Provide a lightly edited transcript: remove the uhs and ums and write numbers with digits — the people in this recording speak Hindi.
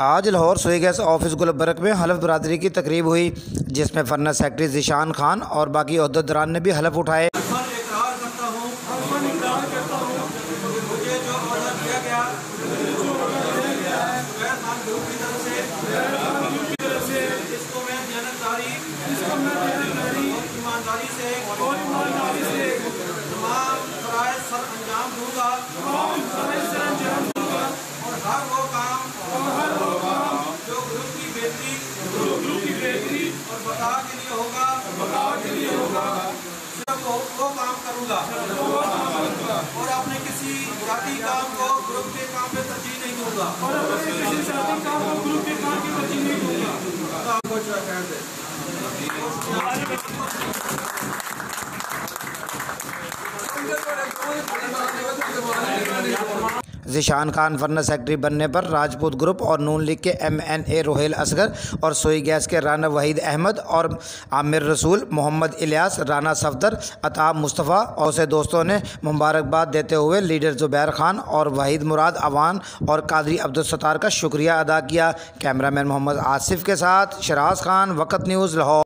आज लाहौर सोई गैस ऑफिस गुलबर्ग में हलफ बरादरी की तकरीब हुई, जिसमें फरना सेक्रेटरी ज़ीशान खान और बाकी ओहदेदारान ने भी हलफ उठाए। वो काम करूंगा और अपने किसी जाति काम को ग्रुप के काम पे तरजीह नहीं दूंगा ज़ीशान खान फरना सेक्रेटरी बनने पर राजपूत ग्रुप और नून लीग के MNA रोहेल असगर और सोई गैस के राना वहीद अहमद और आमिर रसूल, मोहम्मद इलियास, राना सफदर, अताब मुस्तफ़ा और से दोस्तों ने मुबारकबाद देते हुए लीडर ज़ुबैर खान और वहीद मुराद अवान और कादरी अब्दुल सत्तार का शुक्रिया अदा किया। कैमरामैन मोहम्मद आसिफ के साथ शराज खान, वक़्त न्यूज़, लाहौर।